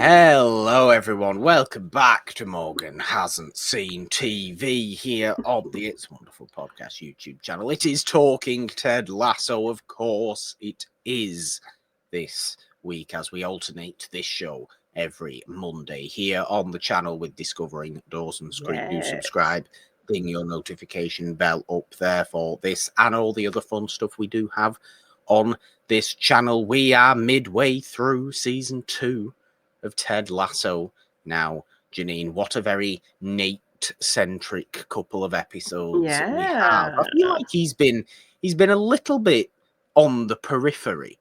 Hello everyone, welcome back to Morgan Hasn't Seen TV here on the It's Wonderful Podcast YouTube channel. It is Talking Ted Lasso, of course it is, this week as we alternate this show every Monday here on the channel with Discovering Dawson Street. Do subscribe, ding your notification bell up there for this and all the other fun stuff we do have on this channel. We are midway through season 2 of Ted Lasso now. Janine, what a very Nate-centric couple of episodes we have. I feel like he's been a little bit on the periphery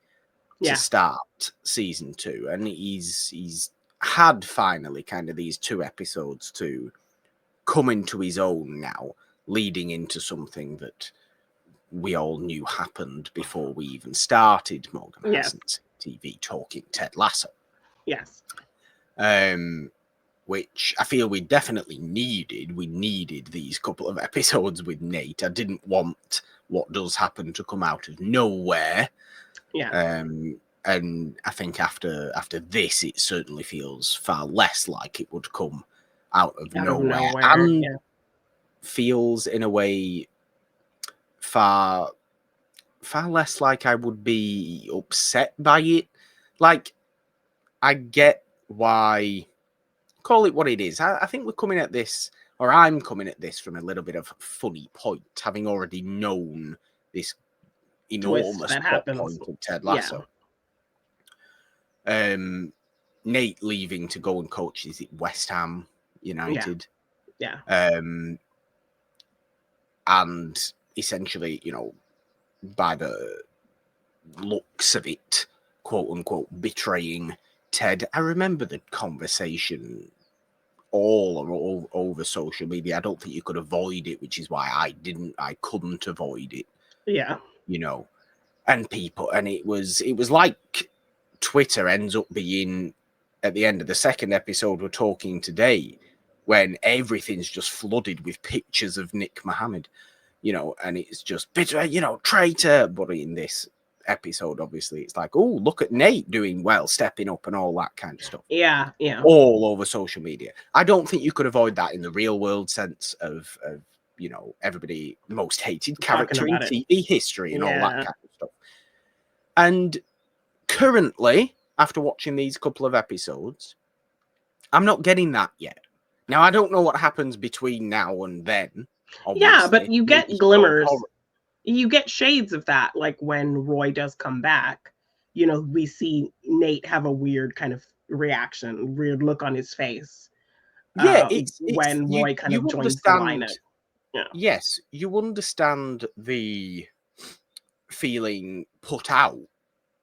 to start season 2, and he's had finally kind of these 2 episodes to come into his own now, leading into something that we all knew happened before we even started Morgan Hasn't Seen TV Talking Ted Lasso. Yes. Which I feel we definitely needed. We needed these couple of episodes with Nate. I didn't want what does happen to come out of nowhere. Yeah. And I think after this, it certainly feels far less like it would come out of nowhere. And feels in a way far less like I would be upset by it. Like, I get why, call it what it is. I think we're coming at this, or I'm coming at this from a little bit of funny point, having already known this enormous plot point of Ted Lasso. Nate leaving to go and coach, is it West Ham United? Yeah. And essentially, by the looks of it, quote unquote, betraying Ted. I remember the conversation all over social media. I don't think you could avoid it, which is why I couldn't avoid it. Yeah. And people, and it was like Twitter ends up being at the end of the second episode we're talking today, when everything's just flooded with pictures of Nick Mohammed, and it's just bitter, traitor. But in this episode, obviously, it's like, oh, look at Nate doing well, stepping up and all that kind of stuff. Yeah. All over social media. I don't think you could avoid that in the real world sense of everybody most hated character in TV history and all that kind of stuff. And currently, after watching these couple of episodes, I'm not getting that yet. Now, I don't know what happens between now and then. Obviously. Yeah, but you get glimmers. You get shades of that, like when Roy does come back, we see Nate have a weird kind of reaction, weird look on his face. Yeah, when Roy kind of joins the lineup. Yeah. Yes, you understand the feeling put out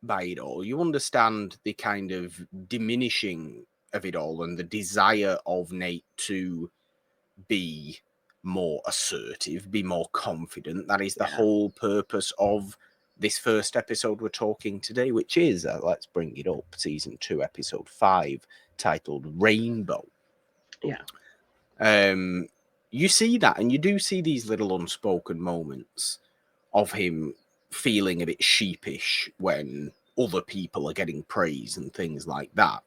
by it all. You understand the kind of diminishing of it all and the desire of Nate to be more assertive, be more confident. That is the whole purpose of this first episode we're talking today, which is, let's bring it up, season 2, episode 5, titled Rainbow. Yeah. You see that, and you do see these little unspoken moments of him feeling a bit sheepish when other people are getting praise and things like that.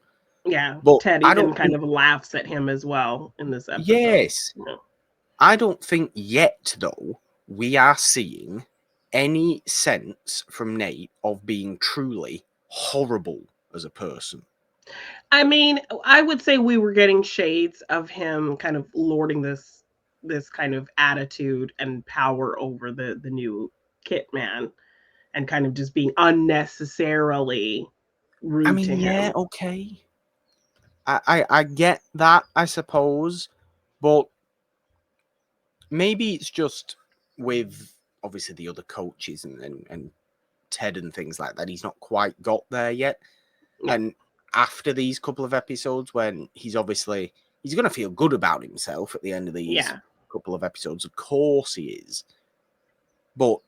Yeah, but Ted even kind of laughs at him as well in this episode. Yes. I don't think yet, though, we are seeing any sense from Nate of being truly horrible as a person. I mean, I would say we were getting shades of him kind of lording this kind of attitude and power over the new Kit Man, and kind of just being unnecessarily rude to him. Yeah, okay. I get that, I suppose, but maybe it's just with, obviously, the other coaches and Ted and things like that. He's not quite got there yet. Yeah. And after these couple of episodes, when he's going to feel good about himself at the end of these couple of episodes. Of course he is. But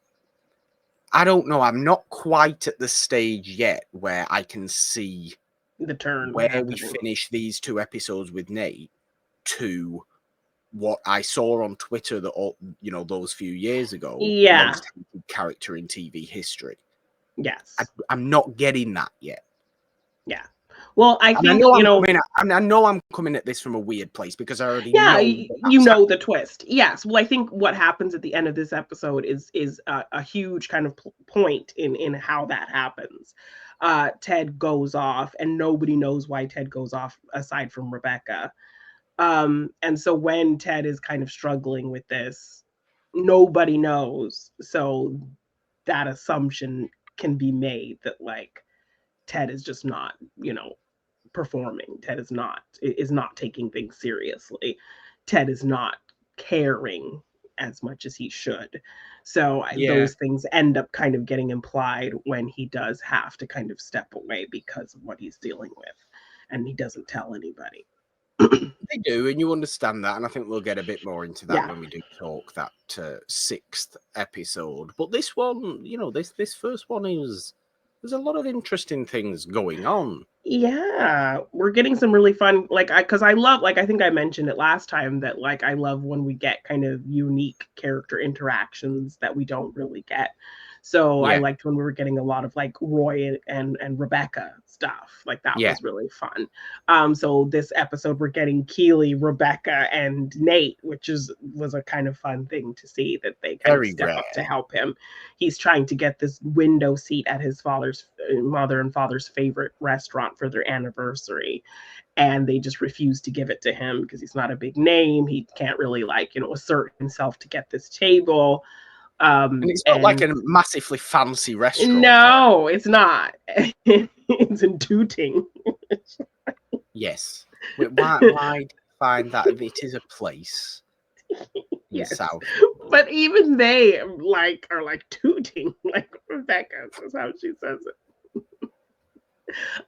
I don't know. I'm not quite at the stage yet where I can see the turn where we finish these 2 episodes with Nate to what I saw on Twitter that those few years ago. Most hated character in TV history. Yes, I'm not getting that yet. Yeah, Well, I And I think, know you know, I know I'm coming at this from a weird place because I already yeah, know that you that's know happening. the twist. Yes. Well, I think what happens at the end of this episode is a huge kind of point in how that happens. Ted goes off, and nobody knows why Ted goes off aside from Rebecca. And so when Ted is kind of struggling with this, nobody knows. So that assumption can be made that like Ted is just not, performing. Ted is not taking things seriously. Ted is not caring as much as he should. So Yeah. those things end up kind of getting implied when he does have to kind of step away because of what he's dealing with, and he doesn't tell anybody. They do, and you understand that, and I think we'll get a bit more into that Yeah. when we do talk that sixth episode. But this one, this first one there's a lot of interesting things going on. Yeah, we're getting some really fun, like, because I love, like, I think I mentioned it last time that, like, I love when we get kind of unique character interactions that we don't really get. So I Yeah, liked when we were getting a lot of like Roy and Rebecca stuff. Like that yeah, was really fun. So this episode we're getting Keely, Rebecca, and Nate, which was a kind of fun thing to see that they kind of very step up to rare. help him. He's trying to get this window seat at his mother and father's favorite restaurant for their anniversary, and they just refuse to give it to him because he's not a big name. He can't really assert himself to get this table. And it's not like And a massively fancy restaurant. no, it's not. It's in Tooting. Yes. Why find that if it is a place in Yes, South? but even they are like Tooting, like Rebecca. That's how she says it.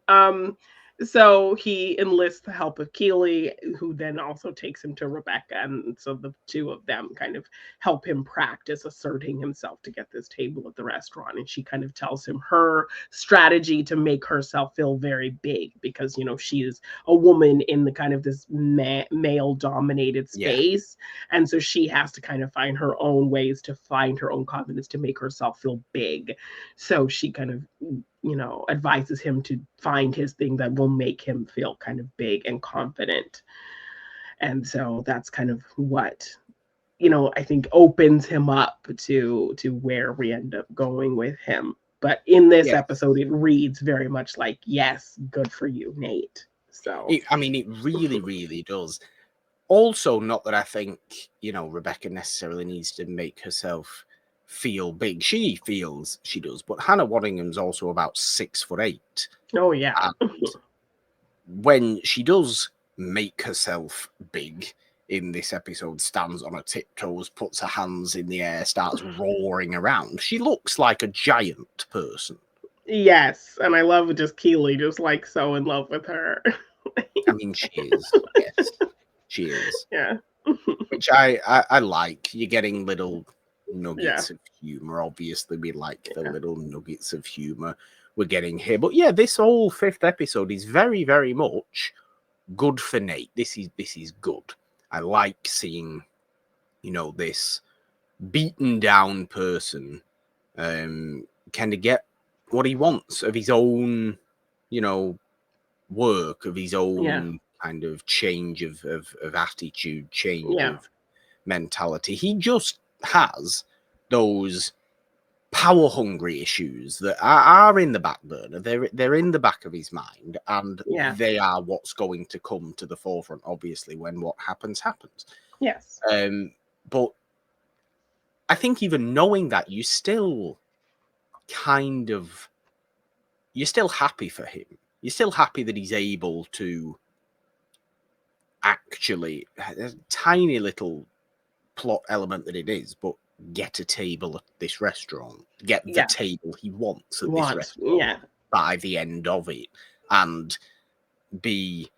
Um, so he enlists the help of Keely, who then also takes him to Rebecca. And so the two of them kind of help him practice asserting himself to get this table at the restaurant. And she kind of tells him her strategy to make herself feel very big because, she is a woman in the kind of this male dominated Yeah. space. And so she has to kind of find her own ways to find her own confidence to make herself feel big. So she kind of advises him to find his thing that will make him feel kind of big and confident. And so that's kind of what, I think opens him up to where we end up going with him. But in this Yeah. episode, it reads very much like, yes, good for you, Nate. So It really, really does. Also, not that I think, Rebecca necessarily needs to make herself feel big. She feels she does, but Hannah Waddingham's also about 6'8". oh yeah. And when she does make herself big in this episode, stands on her tiptoes, puts her hands in the air, starts roaring around, she looks like a giant person. Yes. And I love just Keely just like so in love with her. I mean, she is. Yes, she is. Yeah. Which I like. You're getting little Yeah. nuggets of humor. Obviously, we like the Yeah. little nuggets of humor we're getting here. But yeah, this whole fifth episode is very, very much good for Nate. This is good. I like seeing, this beaten down person kind of get what he wants of his own, work, of his Yeah. own kind of change of attitude, change Yeah. of mentality. He just has those power hungry issues that are in the back burner. They're in the back of his mind, and Yeah. they are what's going to come to the forefront, obviously, when what happens. Yes. But I think even knowing that, you still kind of you're still happy for him. You're still happy that he's able to actually, a tiny little plot element that it is, but get a table at this restaurant, get the Yeah. table he wants at this Wants. restaurant Yeah. by the end of it, and be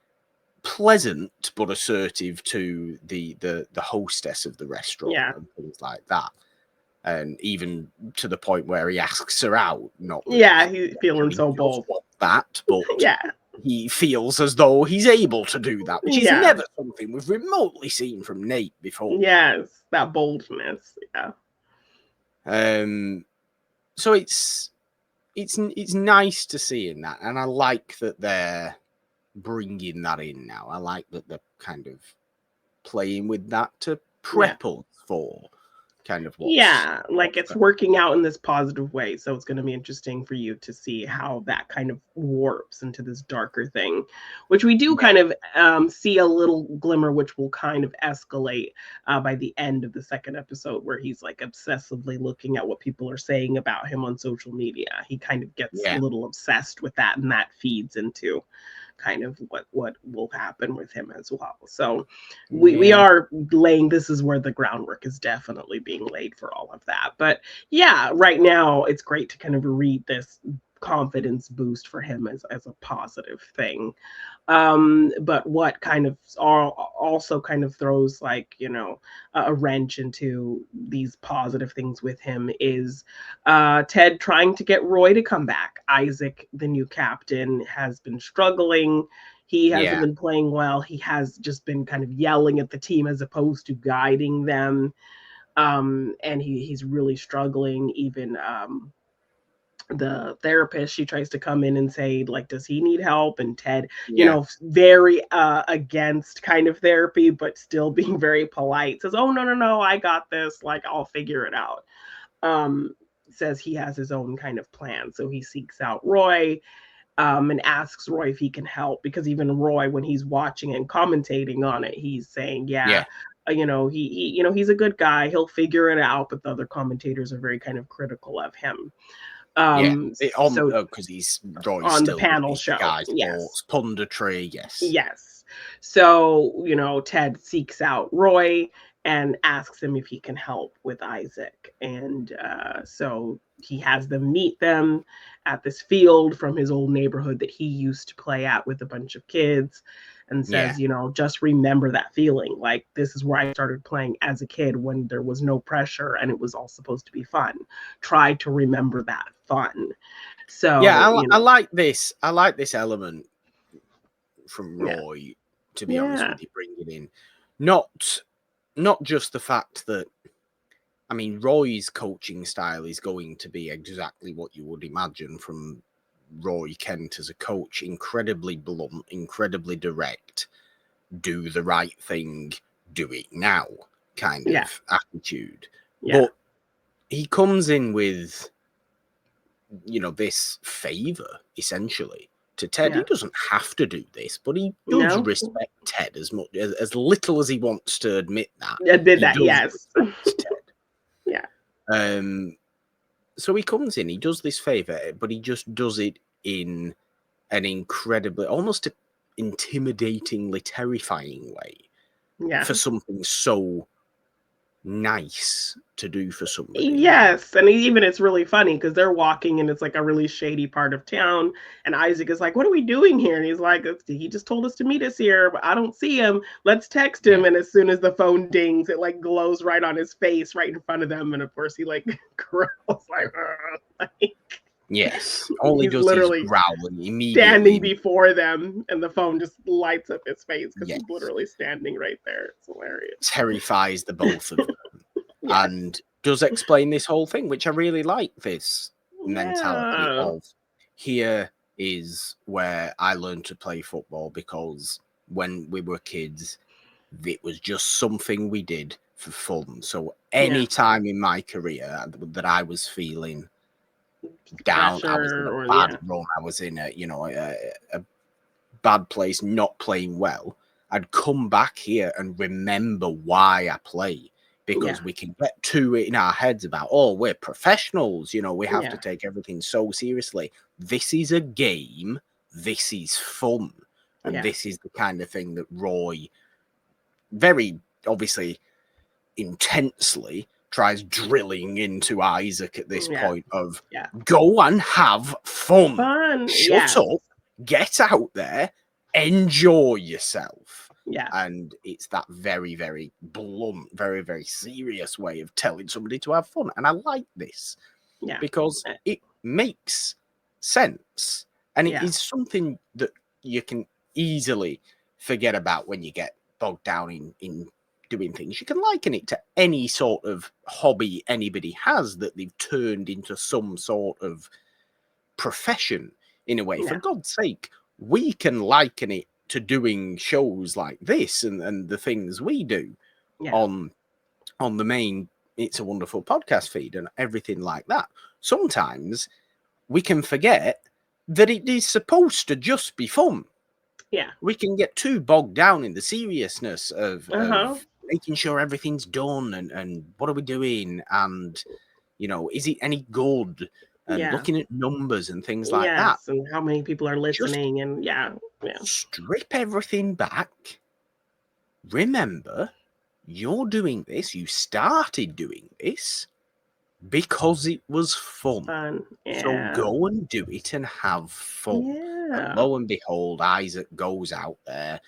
pleasant but assertive to the hostess of the restaurant Yeah. and things like that. And even to the point where he asks her out, not that Yeah. He's feeling he so does bold. want that, but Yeah. he feels as though he's able to do that, which is Yeah. never something we've remotely seen from Nate before. Yes. That boldness. Yeah. So it's nice to see in that, and I like that they're bringing that in now. I like that they're kind of playing with that to prep us for kind of what's like it's working out in this positive way. So it's going to be interesting for you to see how that kind of warps into this darker thing, which we do kind of see a little glimmer, which will kind of escalate by the end of the second episode, where he's like obsessively looking at what people are saying about him on social media. He kind of gets a little obsessed with that, and that feeds into kind of what will happen with him as well. So we are laying, this is where the groundwork is definitely being laid for all of that. But yeah, right now it's great to kind of read this confidence boost for him as a positive thing. But what kind of also kind of throws like, you know, a wrench into these positive things with him is Ted trying to get Roy to come back. Isaac, the new captain, has been struggling. He hasn't been playing well. He has just been kind of yelling at the team as opposed to guiding them. And he's really struggling. Even the therapist, she tries to come in and say, like, does he need help? And Ted, you know, very against kind of therapy, but still being very polite, says, oh, no, I got this. Like, I'll figure it out. Says he has his own kind of plan. So he seeks out Roy. And asks Roy if he can help, because even Roy, when he's watching and commentating on it, he's saying, you know, he's a good guy. He'll figure it out. But the other commentators are very kind of critical of him. Because he's Roy's on still the panel show. Guy Sports punditry. Yes. So, you know, Ted seeks out Roy and asks him if he can help with Isaac. And so he has them meet them at this field from his old neighborhood that he used to play at with a bunch of kids, and says, you know, just remember that feeling. Like, this is where I started playing as a kid when there was no pressure and it was all supposed to be fun. Try to remember that fun. So I like this. I like this element from Roy, to be honest with you, bring it in. Not just the fact that, I mean, Roy's coaching style is going to be exactly what you would imagine from Roy Kent as a coach. Incredibly blunt, incredibly direct, do the right thing, do it now kind of attitude. But he comes in with, you know, this favor, essentially, to Ted. He doesn't have to do this, but he does respect Ted as much, as little as he wants to admit that. So he comes in, he does this favor, but he just does it in an incredibly, almost intimidatingly terrifying way for something so nice to do for somebody. Yes, and even it's really funny because they're walking and it's like a really shady part of town, and Isaac is like, what are we doing here? And he's like, he just told us to meet us here, but I don't see him. Let's text him. And as soon as the phone dings, it like glows right on his face right in front of them, and of course he like growls like yes, only he's does literally his growling immediately, standing before them, and the phone just lights up his face because he's literally standing right there. It's hilarious. Terrifies the both of them. And does explain this whole thing, which I really like, this mentality of, here is where I learned to play football, because when we were kids, it was just something we did for fun. So any time in my career that I was feeling down, I was in a bad run, I was in a bad place, not playing well, I'd come back here and remember why I play. Because we can get too in our heads about, oh, we're professionals, you know, we have to take everything so seriously. This is a game. This is fun. And this is the kind of thing that Roy very obviously intensely tries drilling into Isaac at this point of go and have fun. Shut up, get out there, enjoy yourself. And it's that very, very blunt, very, very serious way of telling somebody to have fun. And I like this because it makes sense. And it is something that you can easily forget about when you get bogged down in doing things. You can liken it to any sort of hobby anybody has that they've turned into some sort of profession in a way. For God's sake, we can liken it to doing shows like this and the things we do Yeah. on the main It's a Wonderful podcast feed and everything like that, sometimes we can forget that it is supposed to just be fun. Yeah. We can get too bogged down in the seriousness of making sure everything's done and what are we doing, and is it any good, and looking at numbers and things like that. Yes, and how many people are Just listening, and strip everything back. Remember, you're doing this, you started doing this because it was fun. So go and do it and have fun. And lo and behold, Isaac goes out there,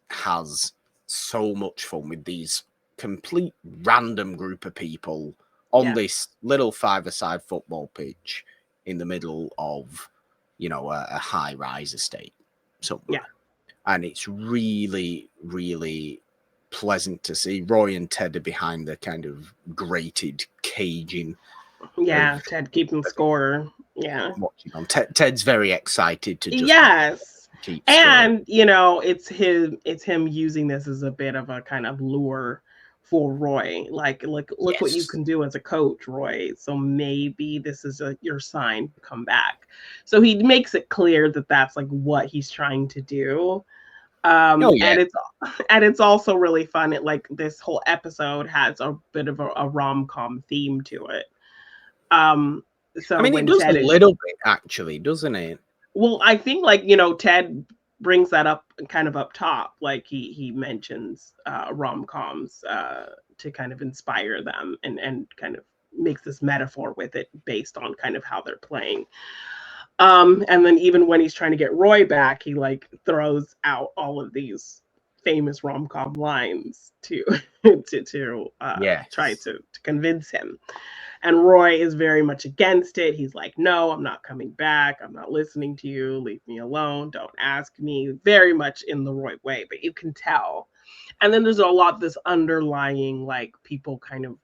has so much fun with these complete random group of people on this little five-a-side football pitch in the middle of, a high-rise estate somewhere. And it's really, really pleasant to see. Roy and Ted are behind the kind of grated caging. Ted keeping score. Yeah. Watching on. Ted's very excited to just keep and it's him using this as a bit of a kind of lure for Roy. Like, look what you can do as a coach, Roy. So maybe this is your sign to come back. So he makes it clear that that's like what he's trying to do. And it's also really fun. Like this whole episode has a bit of a rom-com theme to it. So I mean, it does a little bit, actually, doesn't it? Well, I think Ted brings that up kind of up top. Like he mentions rom-coms to kind of inspire them and kind of makes this metaphor with it based on kind of how they're playing. And then even when he's trying to get Roy back, he like throws out all of these famous rom-com lines to try to convince him. And Roy is very much against it. He's like, no, I'm not coming back. I'm not listening to you. Leave me alone. Don't ask me. Very much in the Roy way, but you can tell. And then there's a lot this underlying, like, people kind of,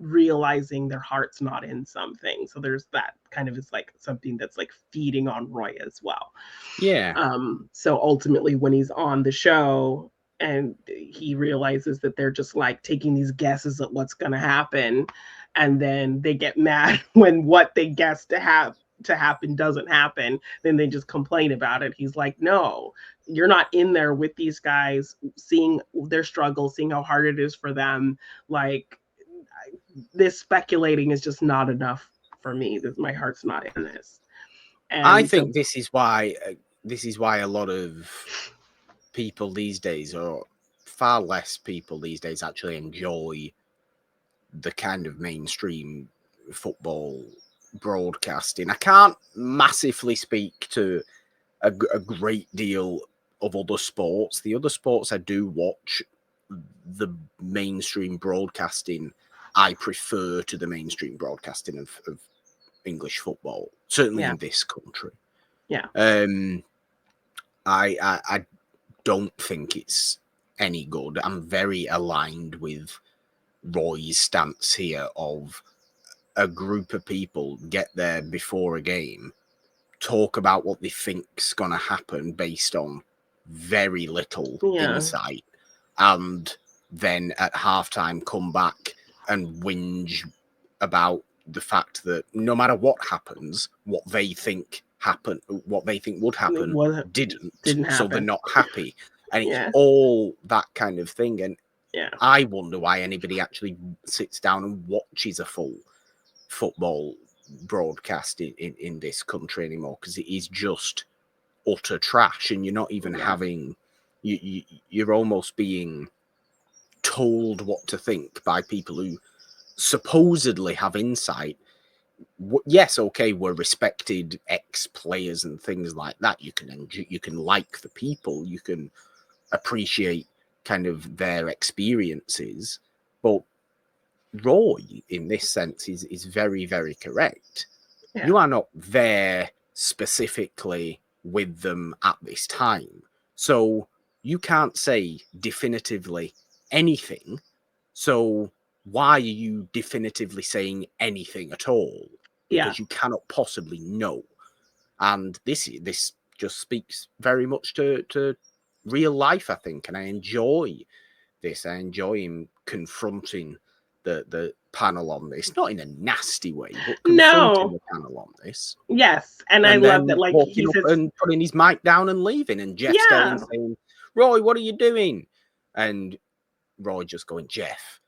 realizing their heart's not in something. So there's that kind of is like something that's like feeding on Roy as well. Yeah. So ultimately when he's on the show and he realizes that they're just like taking these guesses at what's going to happen, and then they get mad when what they guess to happen doesn't happen, then they just complain about it. He's like, no, you're not in there with these guys, seeing their struggle, seeing how hard it is for them. Like, this speculating is just not enough for me. My heart's not in this. And I think this is why a lot of people these days, or far less people these days, actually enjoy the kind of mainstream football broadcasting. I can't massively speak to a great deal of other sports. The other sports I do watch, the mainstream broadcasting, I prefer to the mainstream broadcasting of English football, certainly in this country. Yeah. I don't think it's any good. I'm very aligned with Roy's stance here of a group of people get there before a game, talk about what they think's going to happen based on very little insight, and then at halftime come back and whinge about the fact that no matter what happens, what they think would happen didn't happen. So they're not happy. And it's all that kind of thing. And I wonder why anybody actually sits down and watches a full football broadcast in this country anymore, because it is just utter trash, and you're not even having you're almost being told what to think by people who supposedly have insight. Yes, okay, we're respected ex-players and things like that. You can like the people, you can appreciate kind of their experiences, but Roy, in this sense, is very, very correct. Yeah. You are not there specifically with them at this time, so you can't say definitively anything. So why are you definitively saying anything at all? Because you cannot possibly know. And this just speaks very much to real life, I think, and I enjoy this. I enjoy him confronting the panel on this, not in a nasty way, but confronting No. the panel on this. Yes. And I And love that, then like, walking he up says, and putting his mic down and leaving. And Jeff yeah, Stelling saying, Roy, what are you doing? And Roy just going, Jeff,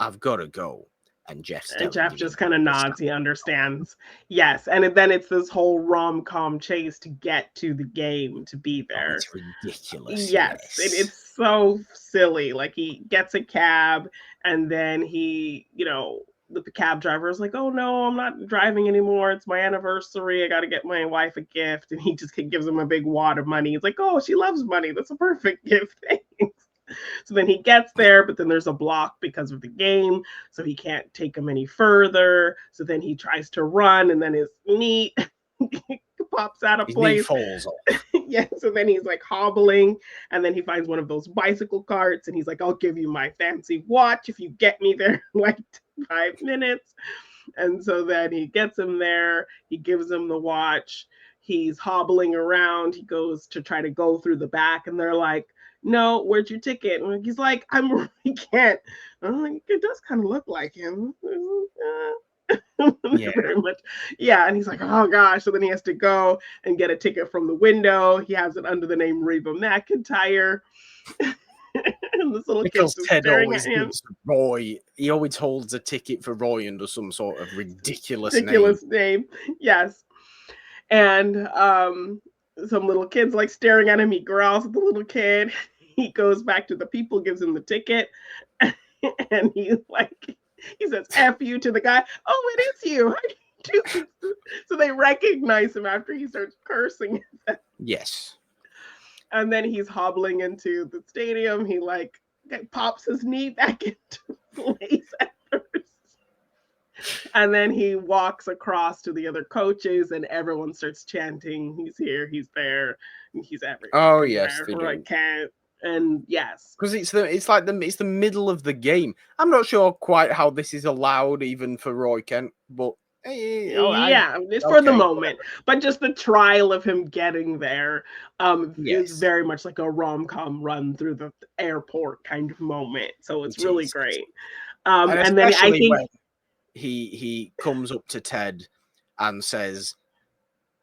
I've got to go. And Jeff Stelling. and Jeff just kind of nods. He understands. Yes. And then it's this whole rom-com chase to get to the game, to be there. Oh, it's ridiculous. Yes. It's so silly. Like, he gets a cab, and then he, the cab driver is like, oh no, I'm not driving anymore. It's my anniversary. I got to get my wife a gift. And he just gives him a big wad of money. He's like, oh, she loves money. That's a perfect gift. Thanks. So then he gets there, but then there's a block because of the game. So he can't take him any further. So then he tries to run, and then his knee pops out of place. His knee falls off. Yeah, so then he's like hobbling, and then he finds one of those bicycle carts, and he's like, I'll give you my fancy watch if you get me there in like 5 minutes. And so then he gets him there, he gives him the watch, he's hobbling around, he goes to try to go through the back, and they're like, no, where's your ticket? And he's like, I can't. I'm like, it does kind of look like him. Yeah. Very much. Yeah. And he's like, oh gosh. So then he has to go and get a ticket from the window. He has it under the name Reba McEntire. And this little because kid's Ted staring always at him. gives Roy, he always holds a ticket for Roy under some sort of ridiculous name. Yes. And some little kid's like staring at him. He growls at the little kid. He goes back to the people, gives him the ticket, and he says F you to the guy. Oh, it is you. So they recognize him after he starts cursing. Yes. And then he's hobbling into the stadium. He pops his knee back into place at first. And then he walks across to the other coaches, and everyone starts chanting, he's here, he's there, and he's everywhere. Oh, yes. And yes, because it's the middle of the game. I'm not sure quite how this is allowed even for Roy Kent, but it's for the moment. But just the trial of him getting there is very much like a rom-com run through the airport kind of moment. So it's really great. And then I think when he comes up to Ted and says,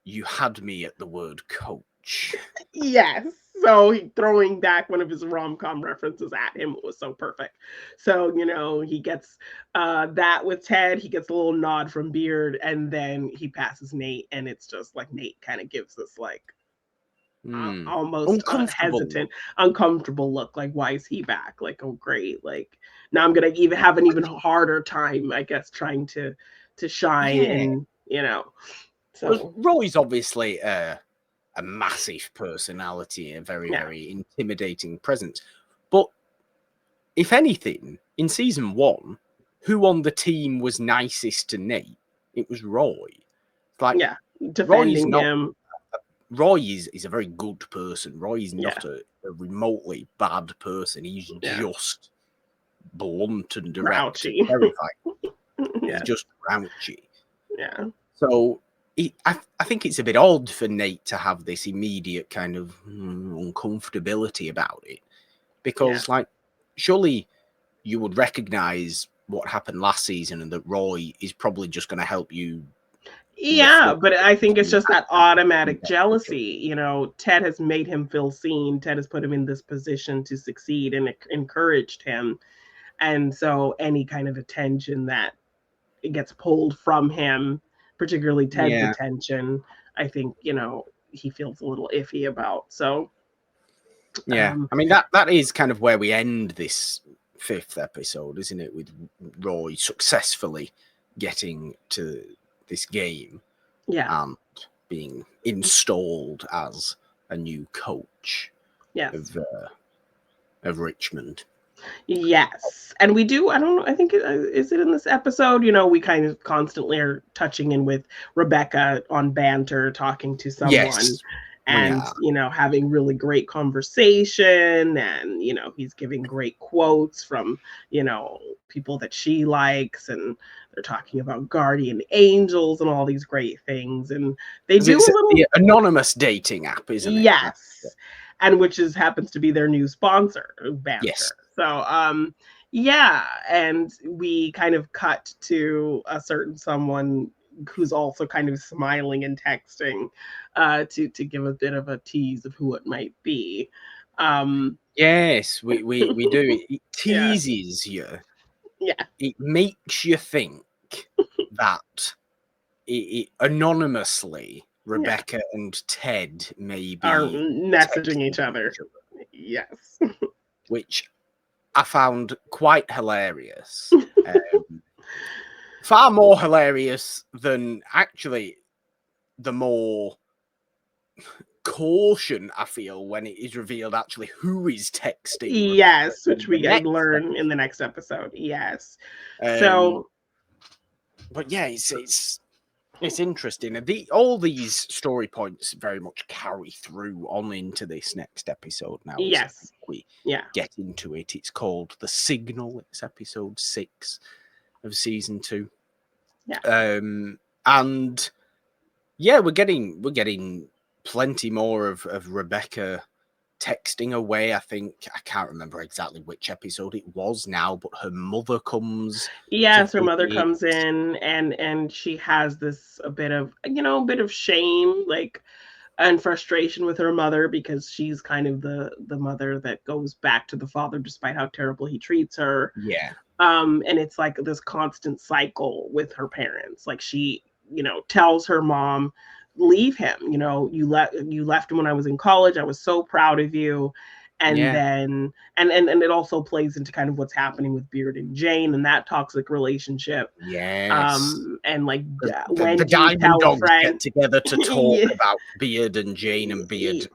"You had me at the word coach." Yes. So he throwing back one of his rom-com references at him. It was so perfect. So, he gets that with Ted. He gets a little nod from Beard, and then he passes Nate, and it's just like Nate kind of gives this almost hesitant, uncomfortable look. Like, why is he back? Like, oh great. Like, now I'm gonna have an even harder time, I guess, trying to shine. And so Roy's obviously a massive personality, a very, very intimidating presence. But if anything, in season 1, who on the team was nicest to Nate? It was Roy. Defending him. Roy is a very good person. Roy is not a remotely bad person. He's just blunt and direct and terrifying. He's just grouchy. Yeah. So I think it's a bit odd for Nate to have this immediate kind of uncomfortability about it, because surely you would recognize what happened last season and that Roy is probably just going to help you. Yeah, but I think it's just that automatic jealousy. Ted has made him feel seen. Ted has put him in this position to succeed and encouraged him. And so any kind of attention that it gets pulled from him, particularly Ted's attention, I think, he feels a little iffy about. So, I mean, that is kind of where we end this 5th episode, isn't it? With Roy successfully getting to this game and being installed as a new coach of Richmond. Yes. And we do, I don't know, I think, is it in this episode? We kind of constantly are touching in with Rebecca on banter, talking to someone. Yes. and having really great conversation, and he's giving great quotes from people that she likes, and they're talking about guardian angels and all these great things, and they do It's a little the anonymous dating app, isn't it? yes, and which happens to be their new sponsor, Banter. Yes. So yeah, and we kind of cut to a certain someone who's also kind of smiling and texting to give a bit of a tease of who it might be. Yes, we do. It Yeah. teases you. Yeah. It makes you think that it anonymously Rebecca and Ted may be Are messaging texting each other. Yes. which I found quite hilarious. Far more hilarious than actually the more caution I feel when it is revealed actually who is texting. Yes, which we learn in the next episode. Yes. So, but yeah, it's interesting, and all these story points very much carry through on into this next episode. Now, yes, we yeah, get into it. It's called The Signal. It's episode 6 of season 2. Yeah, and yeah, we're getting plenty more of Rebecca texting away. I think I can't remember exactly which episode it was now, but her mother comes. Yes, her mother comes in, and she has a bit of shame, like, and frustration with her mother, because she's kind of the mother that goes back to the father despite how terrible he treats her. Yeah. And it's like this constant cycle with her parents. Like, she tells her mom, leave him, you left him when I was in college, I was so proud of you. And then and it also plays into kind of what's happening with Beard and Jane and that toxic relationship. Yes. And like, when the Diamond Dogs get together to talk about Beard and Jane, and Beard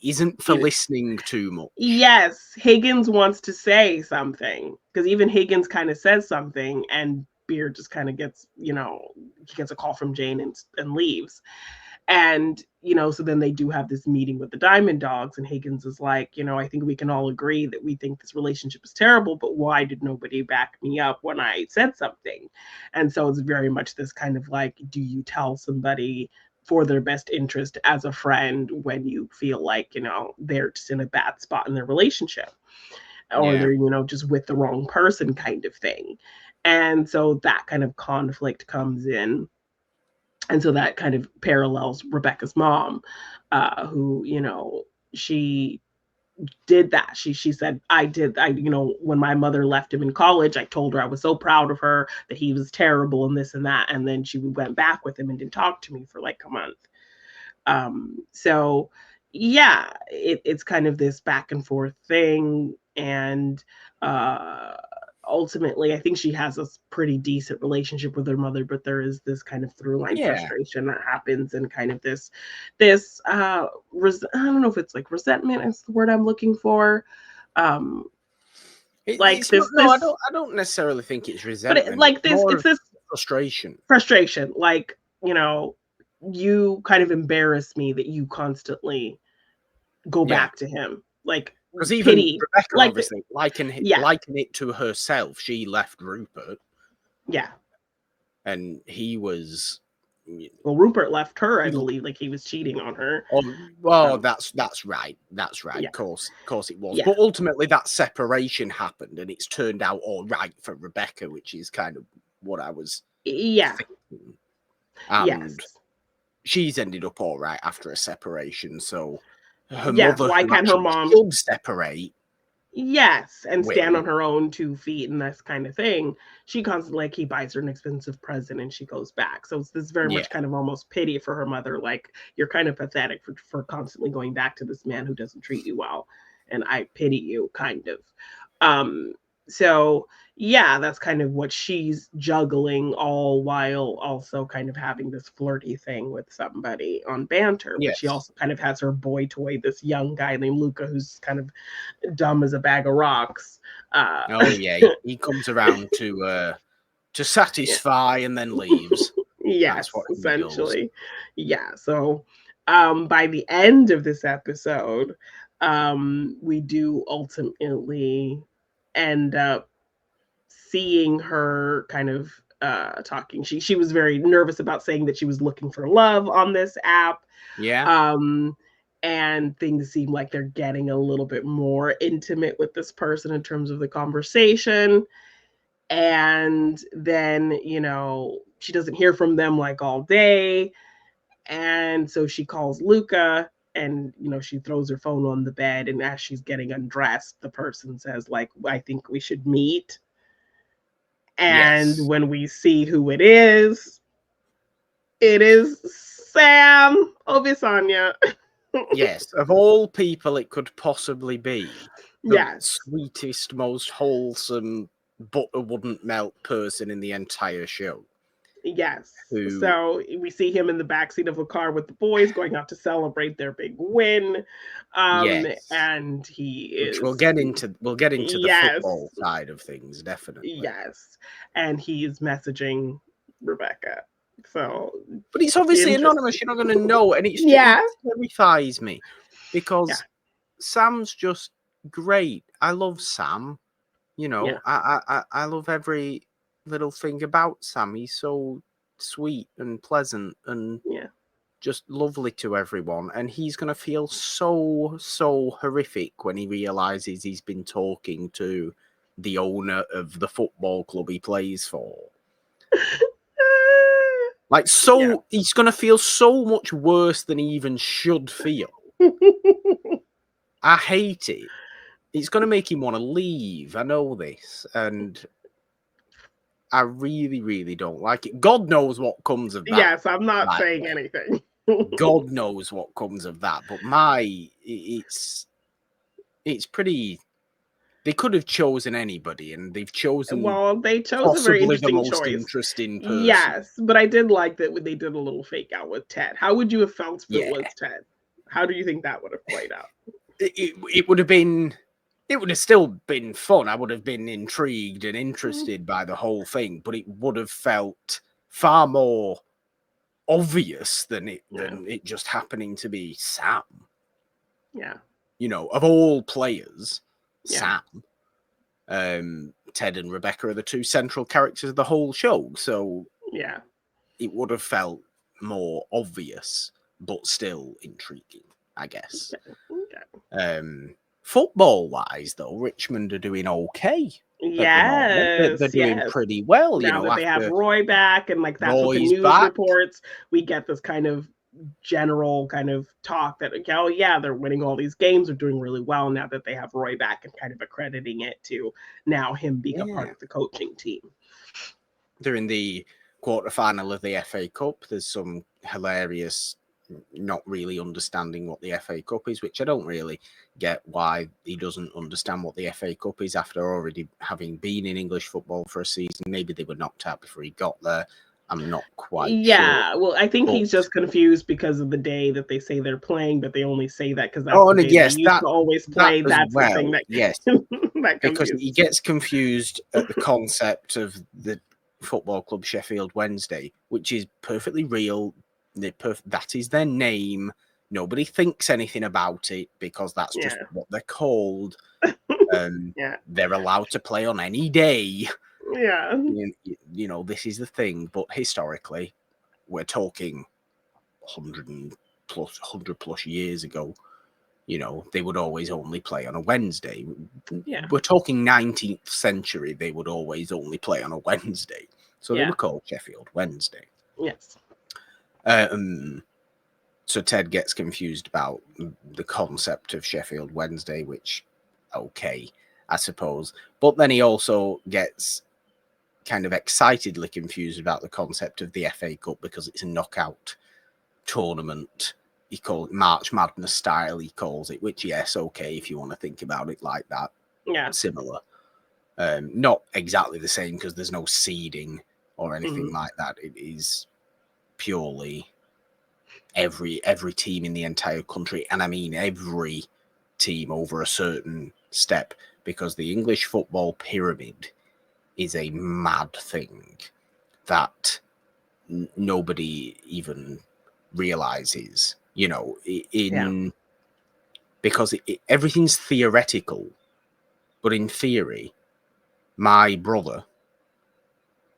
isn't for listening too much. Yes, Higgins wants to say something, because even Higgins kind of says something, and Beard just kind of gets, he gets a call from Jane and leaves. And, so then they do have this meeting with the Diamond Dogs, and Higgins is like, I think we can all agree that we think this relationship is terrible, but why did nobody back me up when I said something? And so it's very much this kind of like, do you tell somebody for their best interest as a friend when you feel like, they're just in a bad spot in their relationship, or they're, just with the wrong person, kind of thing. And so that kind of conflict comes in. And so that kind of parallels Rebecca's mom, who, she did that. She said, when my mother left him in college, I told her I was so proud of her, that he was terrible and this and that. And then she went back with him and didn't talk to me for like a month. So yeah, it's kind of this back and forth thing. And ultimately, I think she has a pretty decent relationship with her mother, but there is this kind of through line frustration that happens, and kind of this I don't know if it's like resentment is the word I'm looking for. I don't necessarily think it's resentment, but it's this frustration. Like, you kind of embarrass me that you constantly go back to him. Like, because even Rebecca, obviously, liking it to herself, she left Rupert. Yeah. And he was... Well, Rupert left her, I believe, like he was cheating on her. That's right. That's right. Yeah. Of course it was. Yeah. But ultimately, that separation happened, and it's turned out all right for Rebecca, which is kind of what I was thinking. And she's ended up all right after a separation, so... her mother, why can't her mom should separate? Yes, and stand on her own 2 feet and this kind of thing. She constantly, like, he buys her an expensive present and she goes back. So it's this very much kind of almost pity for her mother. Like, you're kind of pathetic for constantly going back to this man who doesn't treat you well, and I pity you, kind of. So yeah, that's kind of what she's juggling, all while also kind of having this flirty thing with somebody on Banter. But she also kind of has her boy toy, this young guy named Luca, who's kind of dumb as a bag of rocks. He comes around to satisfy and then leaves. Yes, essentially. Yeah. So by the end of this episode, we do ultimately end up seeing her kind of talking. She was very nervous about saying that she was looking for love on this app. Yeah. And things seem like they're getting a little bit more intimate with this person in terms of the conversation. And then, she doesn't hear from them like all day. And so she calls Luca, and she throws her phone on the bed, and as she's getting undressed, the person says, like, I think we should meet. And Yes. when we see who it is Sam Obisanya. Yes. Of all people it could possibly be, the Yes. sweetest, most wholesome, butter wouldn't melt person in the entire show. Yes. Who, So we see him in the backseat of a car with the boys going out to celebrate their big win. yes, And he which is we'll get into the yes, football side of things, definitely. yes. And he's messaging Rebecca. So But it's obviously interesting. anonymous. You're not going to know, and Yeah. it terrifies me because Yeah. Sam's just great. I love Sam. Yeah. I love every little thing about Sam. He's so sweet and pleasant and Yeah. just lovely to everyone. And he's going to feel so horrific when he realizes he's been talking to the owner of the football club he plays for. Like, Yeah. he's going to feel so much worse than he even should feel. I hate it. It's going to make him want to leave. I know this. And I really, really don't like it. God knows what comes of that. Yes, I'm not saying anything. God knows what comes of that. But it's pretty. They could have chosen anybody, and they've chosen Well, they chose a very possibly the interesting most choice. interesting person. Yes, but I did like that when they did a little fake out with Ted. How would you have felt if it was Ted? How do you think that would have played out? It would have been. It would have still been fun. I would have been intrigued and interested by the whole thing, but it would have felt far more obvious than it just happening to be Sam. Yeah. Of all players, Sam. Ted and Rebecca are the two central characters of the whole show, so yeah, it would have felt more obvious, but still intriguing, I guess. Okay. Football-wise, though, Richmond are doing okay. Yes, they're doing pretty well. Now that they have Roy back, and like that's what the news reports, we get this kind of general kind of talk that oh yeah, they're winning all these games, they're doing really well now that they have Roy back, and kind of accrediting it to now him being a part of the coaching team. They're in the quarterfinal of the FA Cup. There's some hilarious not really understanding what the FA Cup is, which I don't really get why he doesn't understand what the FA Cup is after already having been in English football for a season. Maybe they were knocked out before he got there. I'm not quite sure. Yeah, well, I think he's just confused because of the day that they say they're playing, but they only say that because that's the day they used to always play. That's the thing that that because he gets confused at the concept of the football club Sheffield Wednesday, which is perfectly real. That is their name. Nobody thinks anything about it because that's just what they're called. They're allowed to play on any day. Yeah. This is the thing. But historically, we're talking 100 plus years ago. They would always only play on a Wednesday. Yeah. We're talking 19th century. They would always only play on a Wednesday. So they were called Sheffield Wednesday. Yes. So Ted gets confused about the concept of Sheffield Wednesday, which, okay, I suppose. But then he also gets kind of excitedly confused about the concept of the FA Cup because it's a knockout tournament. He calls it March Madness style, he calls it, which, yes, okay, if you want to think about it like that. Yeah. Similar. Not exactly the same because there's no seeding or anything like that. It is purely every team in the entire country, and I mean every team over a certain step, because the English football pyramid is a mad thing that nobody even realizes You know, Yeah. because everything's theoretical, but in theory, my brother,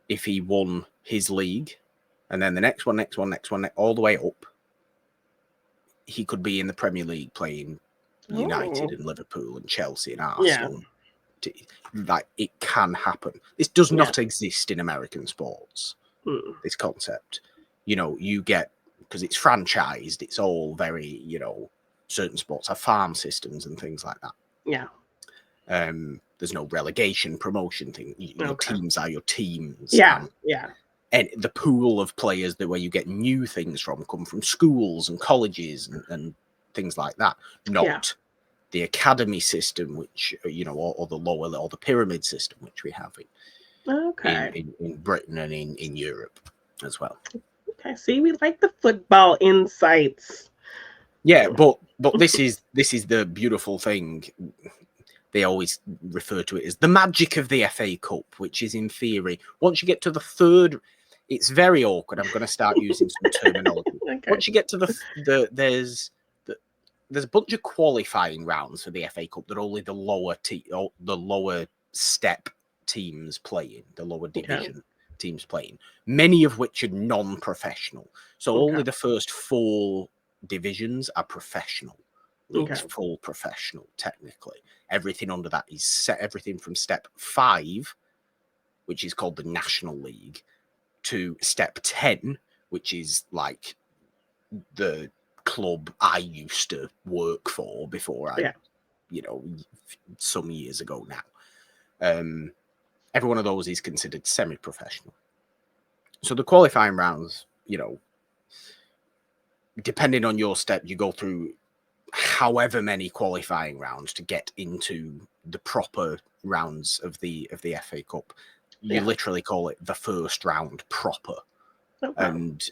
if he won his league, and then the next one, all the way up, he could be in the Premier League playing United Oh. and Liverpool and Chelsea and Yeah. Arsenal. Like, it can happen. This does Yeah. not exist in American sports. This concept, you know, you get, because it's franchised, it's all very, you know, certain sports have farm systems and things like that. Yeah. There's no relegation promotion thing. Your Okay. teams are your teams. Yeah. Yeah. And the pool of players that where you get new things from come from schools and colleges and things like that, not the academy system, which, you know, or the lower, or the pyramid system, which we have in Britain and in Europe as well. Okay. See, we like the football insights. Yeah, but this is the beautiful thing. They always refer to it as the magic of the FA Cup, which is, in theory, once you get to the third, it's very awkward. I'm going to start using some terminology. Okay. Once you get to there's a bunch of qualifying rounds for the FA Cup that only the lower step teams play in, the lower division teams playing, many of which are non-professional. So only the first 4 divisions are professional. League's full professional, technically. Everything under that is set, everything from step 5, which is called the National League, to step 10, which is like the club I used to work for before I, you know, some years ago now. Every one of those is considered semi-professional. So the qualifying rounds, you know, depending on your step, you go through however many qualifying rounds to get into the proper rounds of the FA Cup. You literally call it the first round proper. And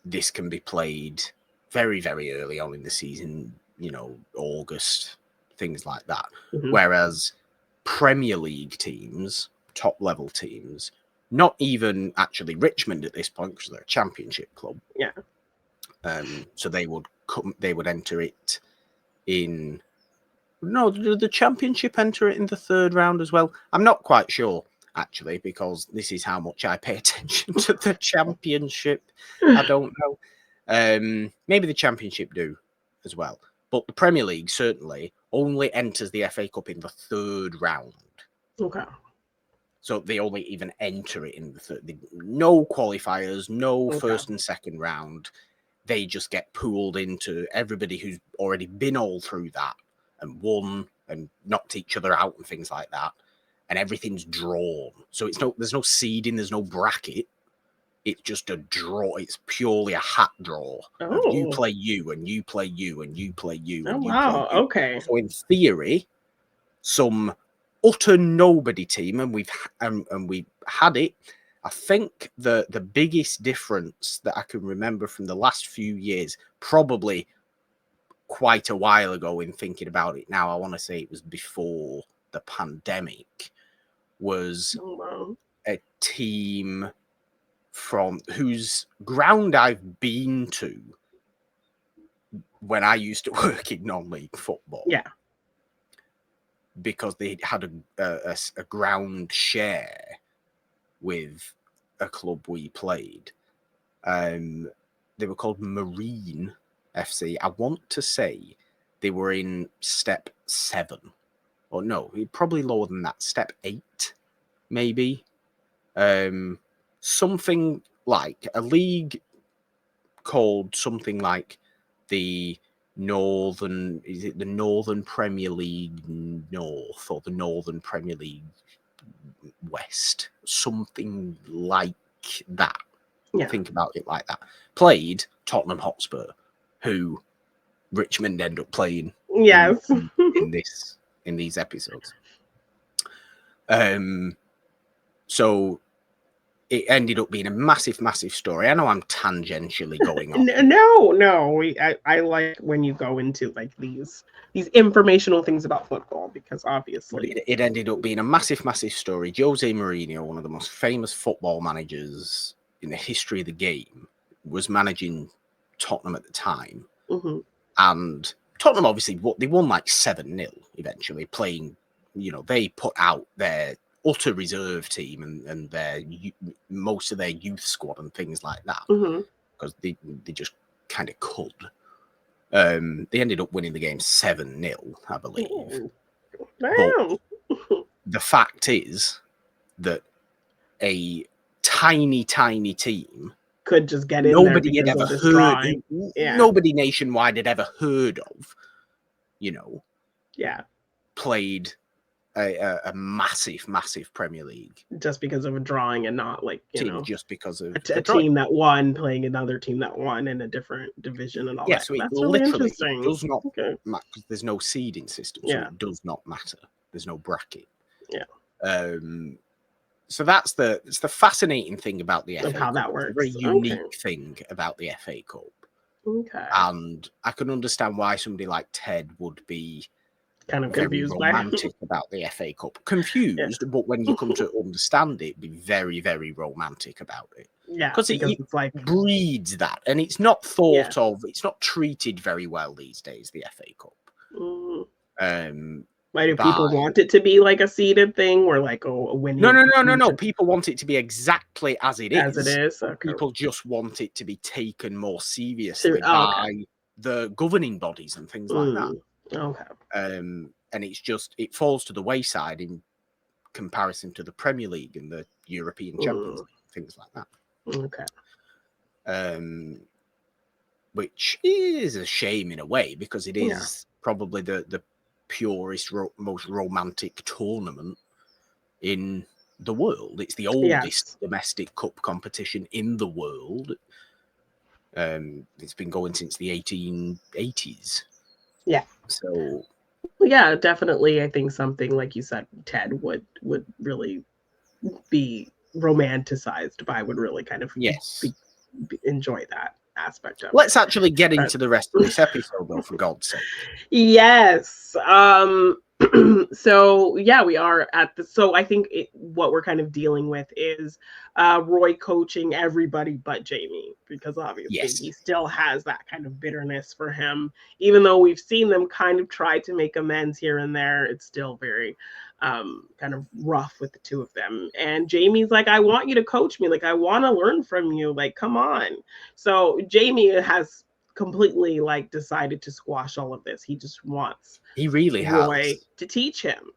this can be played very, very early on in the season, you know, August, things like that. Whereas Premier League teams, top level teams, not even actually Richmond at this point, because they're a championship club. Yeah. So they would enter it in. No, did the championship enter it in the third round as well? I'm not quite sure, actually, because this is how much I pay attention to the championship. I don't know. Maybe the championship do as well. But the Premier League certainly only enters the FA Cup in the third round. Okay. So they only even enter it in the third. No qualifiers, no first and second round. They just get pooled into everybody who's already been all through that and won and knocked each other out and things like that. And everything's drawn. So there's no seeding, there's no bracket. It's just a draw. It's purely a hat draw. Of you play you, and you play you, and you play you, and you play you. Okay. So in theory, some utter nobody team, and we've had it. I think the biggest difference that I can remember from the last few years, probably quite a while ago in thinking about it now, I want to say it was before the pandemic, was a team from whose ground I've been to when I used to work in non-league football. Yeah. Because they had a ground share with a club we played. They were called Marine FC. I want to say they were in step 7. Or no, probably lower than that. Step 8, maybe. Something like a league called something like the Northern Premier League North or the Northern Premier League West, something like that. Yeah. Think about it like that. Played Tottenham Hotspur, who Richmond end up playing. Yes. in these episodes. So it ended up being a massive, massive story. I know I'm tangentially going on. No. I like when you go into like these informational things about football, because obviously it ended up being a massive, massive story. Jose Mourinho, one of the most famous football managers in the history of the game, was managing Tottenham at the time. Mm-hmm. And Tottenham obviously they won like 7-0 eventually, playing, they put out their utter reserve team and their most of their youth squad and things like that, because they just kind of could. They ended up winning the game 7-0, I believe. Damn. But the fact is that a tiny team could just get in there because of this drawing. Nobody nationwide had ever heard of, played a massive Premier League just because of a drawing and not just because of a team that won playing another team that won in a different division and all that. So that's really interesting. Does not matter because there's no seeding system, so it does not matter. There's no bracket. So it's the fascinating thing about the FA Cup. How that works. It's a very unique thing about the FA Cup. Okay. And I can understand why somebody like Ted would be kind of very confused romantic about the FA Cup. Confused, but when you come to understand it, be very, very romantic about it. Yeah, because it's like breeds that, and it's not thought of. It's not treated very well these days. The FA Cup. Why do people want it to be like a seeded thing, or like a winning? No. People want it to be exactly as it is. As it is. Okay. People just want it to be taken more seriously by the governing bodies and things like that. Okay. And it falls to the wayside in comparison to the Premier League and the European Champions League, things like that. Okay. Which is a shame in a way, because it is probably the purest, most romantic tournament in the world. It's the oldest domestic cup competition in the world. It's been going since the 1880s. Yeah. So definitely. I think something like you said, Ted would really be romanticized by, would really kind of enjoy that aspect of Let's actually get into the rest of this episode, though, for God's sake. Yes. So we are at so I think what we're kind of dealing with is Roy coaching everybody but Jamie, because obviously he still has that kind of bitterness for him. Even though we've seen them kind of try to make amends here and there, it's still very kind of rough with the two of them. And Jamie's like, I want you to coach me. Like, I want to learn from you. Like, come on. So Jamie has completely decided to squash all of this. He just wants Roy to teach him.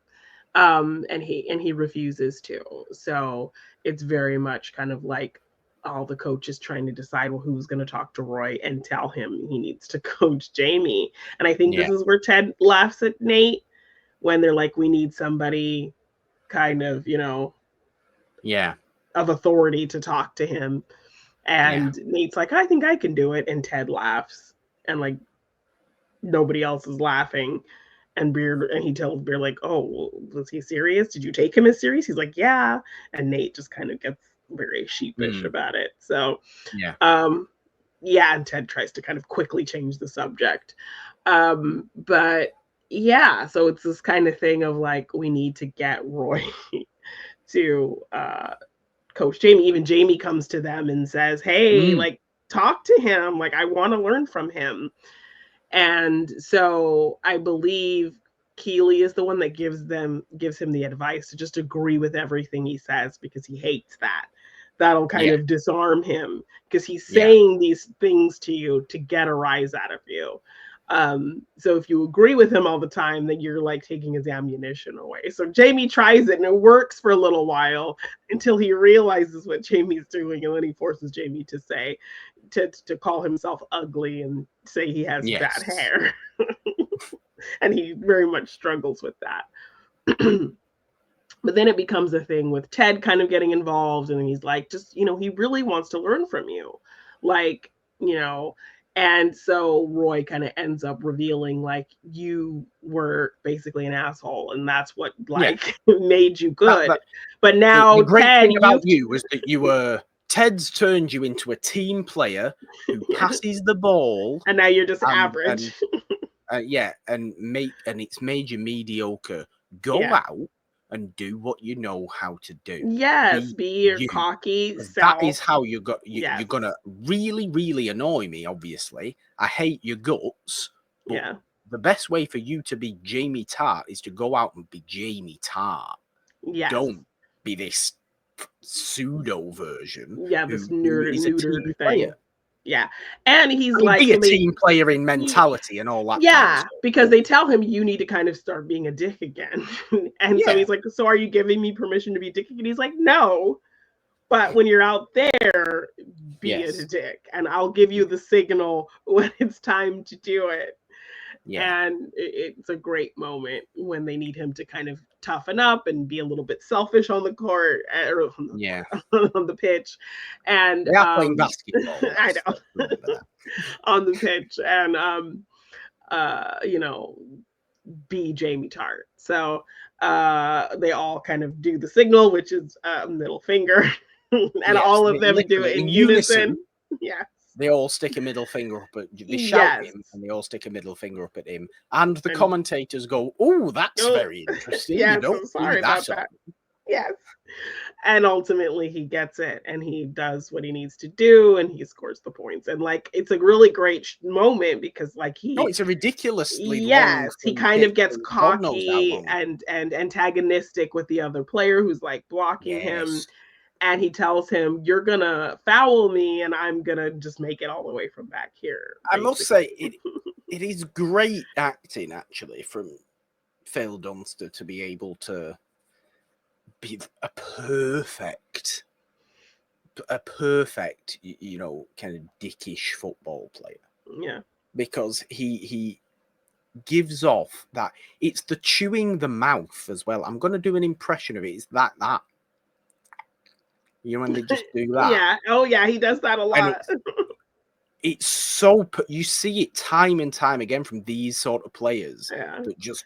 And he refuses to. So it's very much kind of like all the coaches trying to decide, well, who's going to talk to Roy and tell him he needs to coach Jamie. And I think this is where Ted laughs at Nate when they're like, we need somebody kind of, of authority to talk to him. And Nate's like, I think I can do it. And Ted laughs, and nobody else is laughing. And he tells Beard, like, oh, was he serious? Did you take him as serious? He's like, yeah. And Nate just kind of gets very sheepish about it. So, and Ted tries to kind of quickly change the subject. But so it's this kind of thing of like, we need to get Roy to coach Jamie. Even Jamie comes to them and says, hey, talk to him. Like, I want to learn from him. And so I believe Keeley is the one that gives him the advice to just agree with everything he says, because he hates that. That'll kind of disarm him, because he's saying these things to you to get a rise out of you. So if you agree with him all the time, then you're like taking his ammunition away. So Jamie tries it, and it works for a little while until he realizes what Jamie's doing, and then he forces Jamie to say, to call himself ugly and say he has bad hair. And he very much struggles with that. But then it becomes a thing with Ted kind of getting involved, and he's like, just, he really wants to learn from you. And so Roy kind of ends up revealing, like, you were basically an asshole, and that's what made you good. But now the great thing about you is that Ted's turned you into a team player who passes the ball, and now you're just average. And it's made you mediocre. Go out and do what you know how to do. Yes, Be be your you. cocky 'Cause that self. is how you're Yes. gonna really, really annoy me, obviously. I hate your guts, but Yeah. the best way for you to be Jamie Tart is to go out and be Jamie Tart. Yes. Don't be this pseudo version Yeah, this who is a neutered team thing. player. Yeah. And he's I mean, like be a when they team player in Ye mentality and all that kind of yeah, stuff. because they tell him you need to kind of start being a dick again. And so Yeah, he's like, "So are you giving me permission to be a dick again?" He's like, "No, but when you're out there, be a yes, dick, and I'll give you yeah, the signal when it's time to do it." yeah, And it's a great moment when they need him to kind of toughen up and be a little bit selfish on the court or yeah. on the pitch. And They are playing basketball. I know Let's remember that. on the pitch and you know, be Jamie Tart. So they all kind of do the signal, which is middle finger, and Yes, all of they them do it literally in in unison. unison. Yes. They all stick a middle finger up at they shout Yes. him and they all stick a middle finger up at him. And the And commentators go, "Oh, that's oh, very interesting. You yes, don't I'm see sorry that about often." that. Yes. And ultimately he gets it and he does what he needs to do and he scores the points. And like it's a really great moment because like No, he it's a ridiculously long yes, he free kind kick of gets for God knows how cocky long. and antagonistic with the other player who's like blocking him Yes. and he tells him you're gonna foul me and I'm gonna just make it all the way from back here I must say basically. it is great acting actually from Phil Dunster to be able to be a perfect, kind of dickish football player Yeah. because he gives off that it's the chewing the mouth as well. I'm going to do an impression of it. It's that when they just do that, Yeah. Oh yeah, he does that a and lot. it's so you see it time and time again from these sort of players Yeah. that just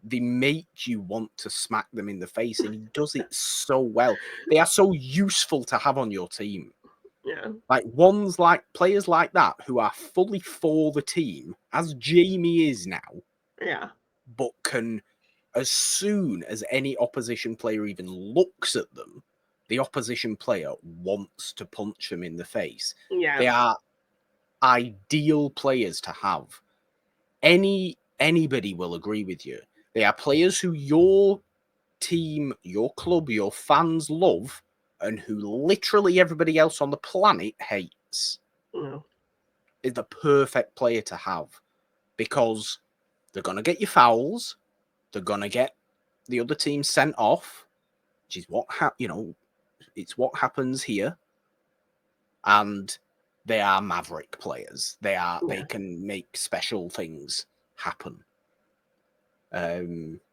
they make you want to smack them in the face, and he does it so well. They are so useful to have on your team. Yeah. Like players like that who are fully for the team, as Jamie is now, Yeah. but can, as soon as any opposition player even looks at them, the opposition player wants to punch them in the face. Yes. They are ideal players to have. Anybody will agree with you. They are players who your team, your club, your fans love, and who literally everybody else on the planet hates. Yeah. Is the perfect player to have because they're gonna get you fouls, they're gonna get the other team sent off, which is it's what happens here, and they are maverick players. They can make special things happen.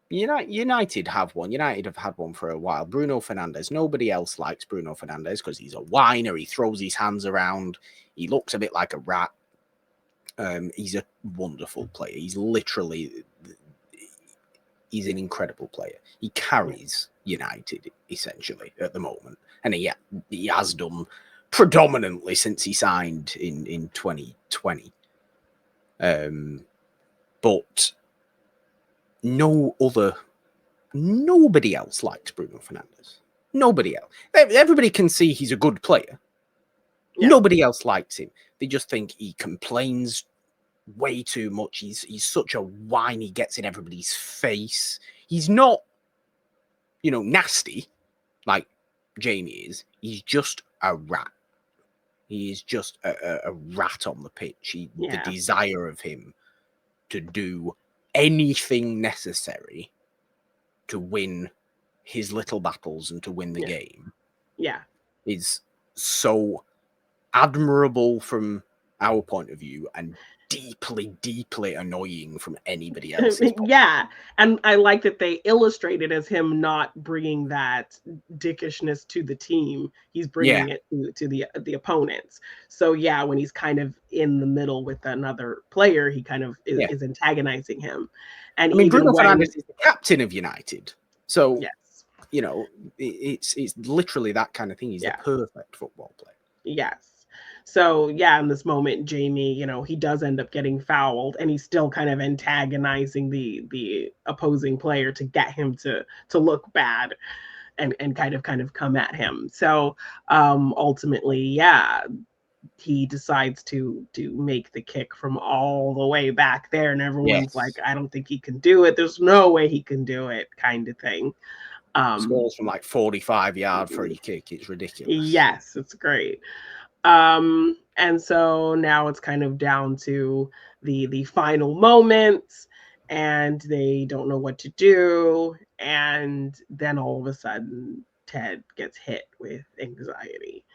United have one. United have had one for a while. Bruno Fernandes. Nobody else likes Bruno Fernandes because he's a whiner. He throws his hands around. He looks a bit like a rat. He's a wonderful player. He's an incredible player. He carries United essentially at the moment, and he has done predominantly since he signed in 2020. But nobody else likes Bruno Fernandes. Nobody else. Everybody can see he's a good player. Yeah. Nobody else likes him. They just think he complains way too much. He's such a whine. He gets in everybody's face. He's not, nasty like Jamie is. He's just a rat. He is just a rat on the pitch. The desire of him to do anything necessary to win his little battles and to win the game is so admirable from our point of view and deeply, deeply annoying from anybody else's point. Yeah, and I like that they illustrate it as him not bringing that dickishness to the team. He's bringing it to the opponents. So yeah, when he's kind of in the middle with another player, he kind of is antagonizing him. And I mean, even Bruno when Fernandes is the captain of United, so yes, it's literally that kind of thing. He's the perfect football player. yes. So yeah, in this moment, Jamie, he does end up getting fouled, and he's still kind of antagonizing the opposing player to get him to look bad and kind of come at him. So ultimately, yeah, he decides to make the kick from all the way back there, and everyone's like, Yes. I don't think he can do it. There's no way he can do it, kind of thing. Scores from like 45-yard free kick. It's ridiculous. Yes, it's great. And so now it's kind of down to the final moments, and they don't know what to do, and then all of a sudden Ted gets hit with anxiety.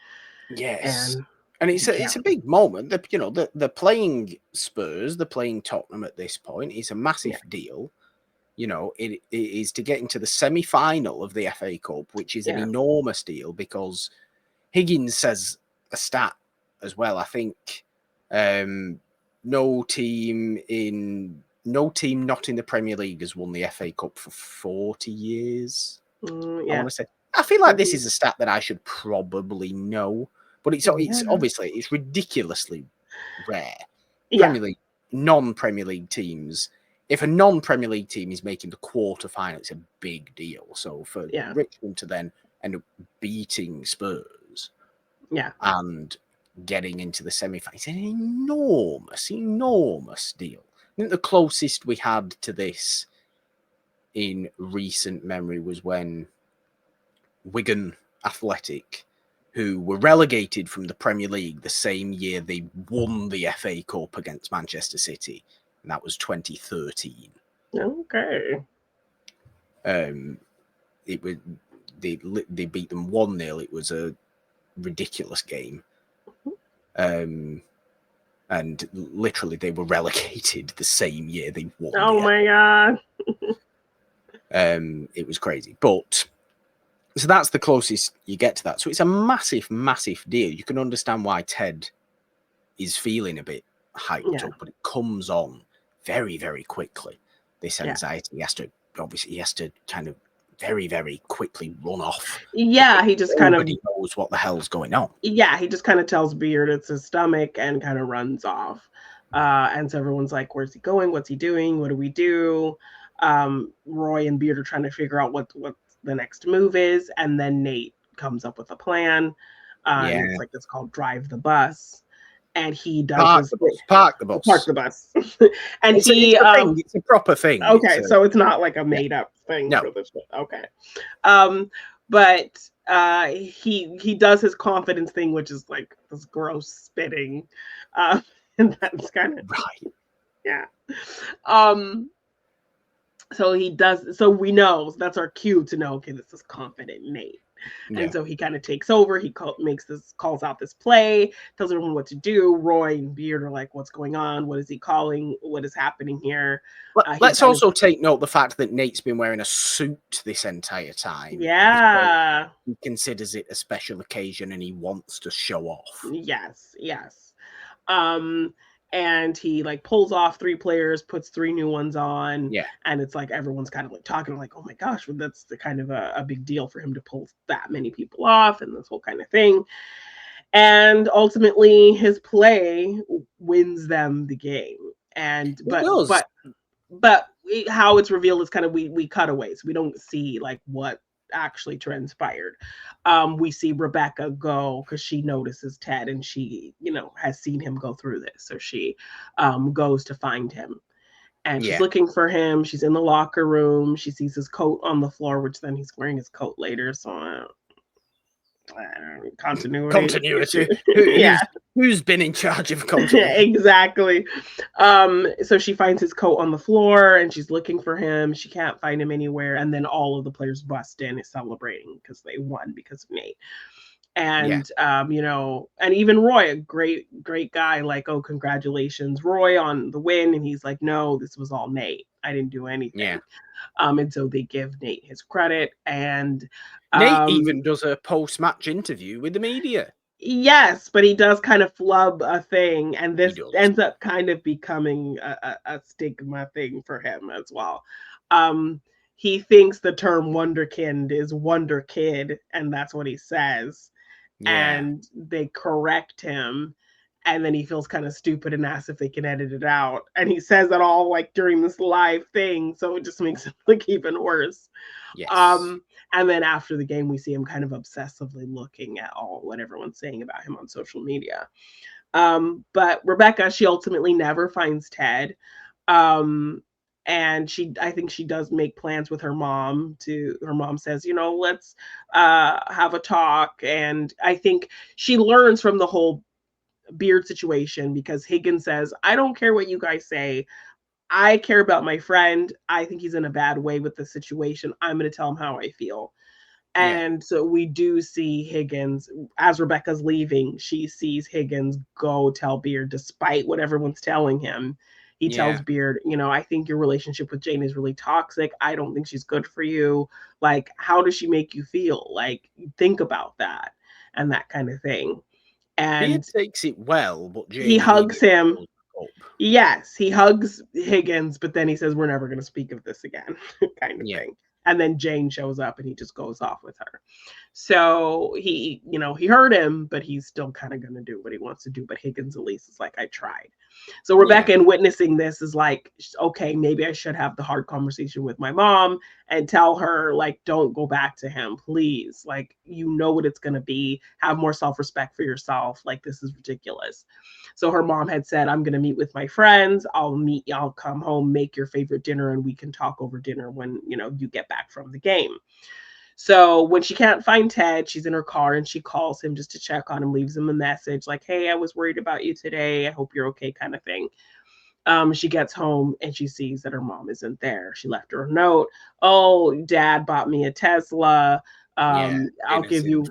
Yes. And And he it's can't. a big moment. They're playing Spurs, they're playing Tottenham at this point. It's a massive Yeah. deal. It is to get into the semi-final of the FA Cup, which is an Yeah. enormous deal because Higgins says a stat as well. I think no team not in the Premier League has won the FA Cup for 40 years. I Yeah. want to say. I feel like this 40. is a stat that I should probably know, but it's Yeah. obviously it's ridiculously rare. Yeah. Premier League, non-Premier League teams. If a non-Premier League team is making the quarterfinal, it's a big deal. So for Yeah. Richmond to then end up beating Spurs Yeah. and getting into the semi-final, it's an enormous deal. I think the closest we had to this in recent memory was when Wigan Athletic, who were relegated from the Premier League the same year they won the FA Cup against Manchester City, and that was 2013. Okay. It was they beat them 1-0. It was a ridiculous game, and literally they were relegated the same year they won. Oh my God. It was crazy, but. So that's the closest you get to that. So it's a massive deal. You can understand why Ted is feeling a bit hyped up, but it comes on very, very quickly. This anxiety, he has to kind of very, very quickly run off. Yeah, he just kind of Nobody knows what the hell's going on. Yeah, he just kind of tells Beard it's his stomach and kind of runs off. And so everyone's like, where's he going? What's he doing? What do we do? Roy and Beard are trying to figure out what the next move is, and then Nate comes up with a plan. And it's called Drive the Bus. And he does Park the bus. Park the bus. And it's a thing. It's a proper thing. Okay, so it's not like a made up thing for this. Okay. But he does his confidence thing, which is like this gross spitting. And that's kind of right. Yeah. So he does, so we know, that's our cue to know, okay, this is confident Nate. And so he kind of takes over. He calls out this play, tells everyone what to do. Roy and Beard are like, what's going on? What is he calling? What is happening here? Let's also take note the fact that Nate's been wearing a suit this entire time. Yeah. He considers it a special occasion and he wants to show off. Yes. And he like pulls off 3 players, puts 3 new ones on. Yeah. And it's like everyone's kind of like talking like, oh my gosh, well, that's the kind of a big deal for him to pull that many people off and this whole kind of thing. And ultimately his play wins them the game. And but how it's revealed is kind of we cut away. So we don't see like what actually transpired. We see Rebecca go because she notices Ted and she, has seen him go through this. So she goes to find him. And she's looking for him. She's in the locker room. She sees his coat on the floor, which then he's wearing his coat later. So continuity. Yeah. Who's been in charge of continuity? Exactly. So she finds his coat on the floor and she's looking for him. She can't find him anywhere. And then all of the players bust in, celebrating because they won because of Nate. And and even Roy, a great guy, like, oh, congratulations, Roy, on the win. And he's like, no, this was all Nate. I didn't do anything. And so they give Nate his credit. And Nate even does a post-match interview with the media. Yes, but he does kind of flub a thing, and this ends up kind of becoming a stigma thing for him as well. He thinks the term wonderkind is wonder kid, and that's what he says. and they correct him. And then he feels kind of stupid and asks if they can edit it out. And he says that all like during this live thing. So it just makes it like even worse. Yes. And then after the game, we see him kind of obsessively looking at all what everyone's saying about him on social media. But Rebecca, she ultimately never finds Ted. And I think she does make plans with her mom. Her mom says, let's have a talk. And I think she learns from the whole Beard situation, because Higgins says, I don't care what you guys say. I care about my friend. I think he's in a bad way with the situation. I'm going to tell him how I feel. And so we do see Higgins, as Rebecca's leaving, she sees Higgins go tell Beard, despite what everyone's telling him. He tells Beard, I think your relationship with Jane is really toxic. I don't think she's good for you. Like, how does she make you feel? Like, think about that and that kind of thing. And Beard takes it well, but Jane he hugs him. Up. Yes, he hugs Higgins, but then he says, we're never going to speak of this again, kind of thing. And then Jane shows up and he just goes off with her. So he heard him, but he's still kind of going to do what he wants to do. But Higgins at least is like, I tried. So Rebecca, in witnessing this, is like, okay, maybe I should have the hard conversation with my mom and tell her, like, don't go back to him, please. Like, you know what it's going to be. Have more self-respect for yourself. Like, this is ridiculous. So her mom had said, I'm going to meet with my friends. I'll come home, make your favorite dinner, and we can talk over dinner when, you get back from the game. So when she can't find Ted, she's in her car and she calls him just to check on him, leaves him a message like, hey, I was worried about you today. I hope you're okay, kind of thing. She gets home and she sees that her mom isn't there. She left her a note. Oh, Dad bought me a Tesla. I'll give you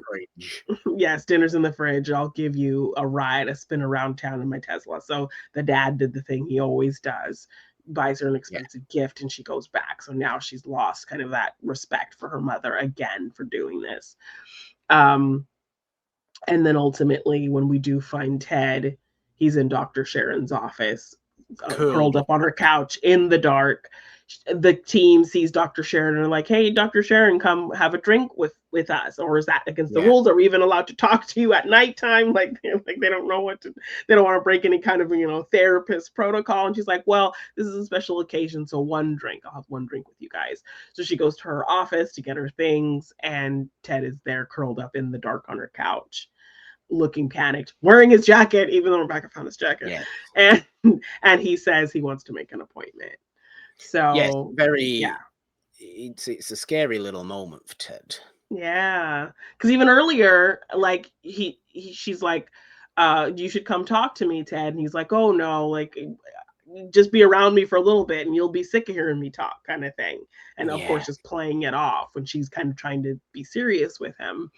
yes, dinner's in the fridge. I'll give you a ride, a spin around town in my Tesla. So the dad did the thing he always does, buys her an expensive gift, and she goes back. So now she's lost kind of that respect for her mother again for doing this. And then ultimately, when we do find Ted, he's in Dr. Sharon's office, curled up on her couch in the dark. The team sees Dr. Sharon and are like, hey, Dr. Sharon, come have a drink with us. Or is that against the rules? Are we even allowed to talk to you at nighttime? Like they don't know they don't want to break any kind of, therapist protocol. And she's like, well, this is a special occasion. So one drink, I'll have one drink with you guys. So she goes to her office to get her things. And Ted is there curled up in the dark on her couch, looking panicked, wearing his jacket, even though Rebecca found his jacket. And he says he wants to make an appointment. So it's a scary little moment for Ted. Yeah, because even earlier, like she's like, you should come talk to me, Ted. And he's like, oh no, like just be around me for a little bit and you'll be sick of hearing me talk, kind of thing. And of course just playing it off when she's kind of trying to be serious with him.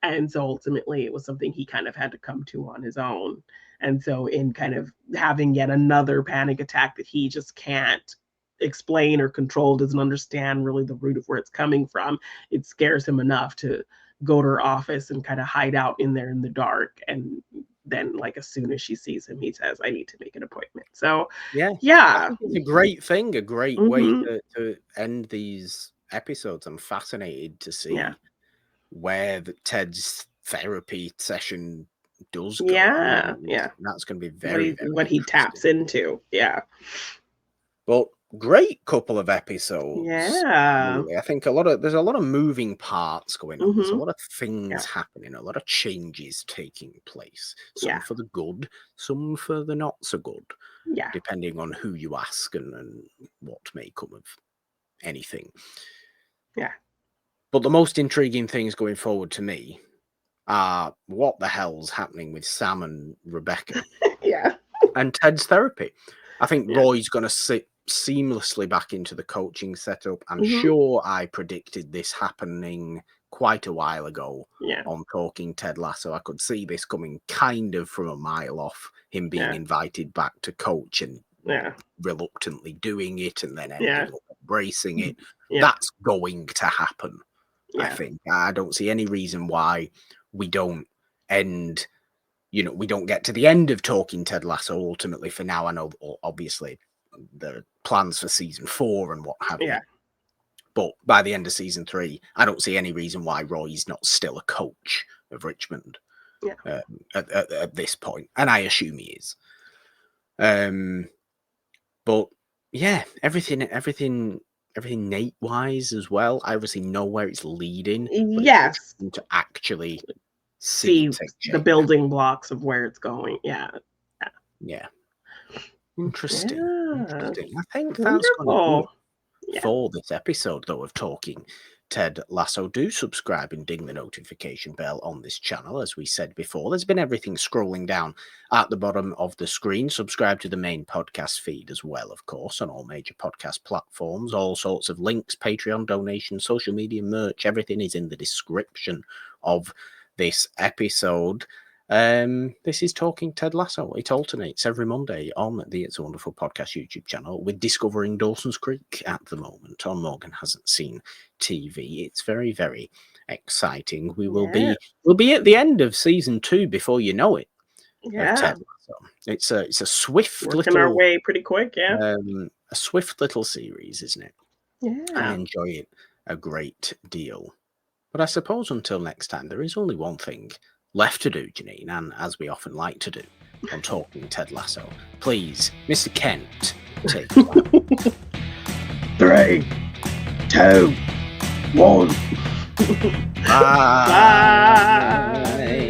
And so ultimately it was something he kind of had to come to on his own. And so in kind of having yet another panic attack that he just can't explain or control, doesn't understand really the root of where it's coming from, it scares him enough to go to her office and kind of hide out in there in the dark. And then, like, as soon as she sees him, he says, I need to make an appointment. So it's a great thing, a great way to end these episodes. I'm fascinated to see where Ted's therapy session does go. That's going to be very what he taps into. But great couple of episodes. Really. I think there's a lot of moving parts going on. There's a lot of things happening, a lot of changes taking place. Some for the good, some for the not so good. Depending on who you ask and what may come of anything. But the most intriguing things going forward to me are what the hell's happening with Sam and Rebecca. And Ted's therapy. I think Roy's going to sit seamlessly back into the coaching setup. I'm sure I predicted this happening quite a while ago on Talking Ted Lasso. I could see this coming kind of from a mile off, him being invited back to coach and reluctantly doing it and then ending up embracing it. That's going to happen. I think I don't see any reason why we don't end, we don't get to the end of Talking Ted Lasso ultimately. For now, I know obviously the plans for season 4 and what have you. But by the end of season 3, I don't see any reason why Roy's not still a coach of Richmond. Yeah. At this point, and I assume he is. But yeah, everything Nate wise as well. I obviously know where it's leading, but it's Yes. interesting to actually see See it take the shape. building blocks of where it's going. Yeah. Yeah. Interesting. Yeah. Interesting. I think that's going to do Wonderful. it Yeah. for this episode, though, of Talking Ted Lasso. Do subscribe and ding the notification bell on this channel. As we said before, there's been everything scrolling down at the bottom of the screen. Subscribe to the main podcast feed as well, of course, on all major podcast platforms. All sorts of links, Patreon donations, social media merch, everything is in the description of this episode. This is Talking Ted Lasso. It alternates every Monday on the It's a Wonderful Podcast YouTube channel with Discovering Dawson's Creek at the moment on Morgan Hasn't Seen TV. It's very, very exciting. We'll be at the end of season 2 before you know it of Ted Lasso. It's a swift Working our way pretty quick, a swift little series, isn't it? I Yeah. enjoy it a great deal. But I suppose until next time, there is only one thing left to do, Janine, and as we often like to do on Talking Ted Lasso, please, Mr. Kent, take it. 3, 2, 1. Bye. Bye.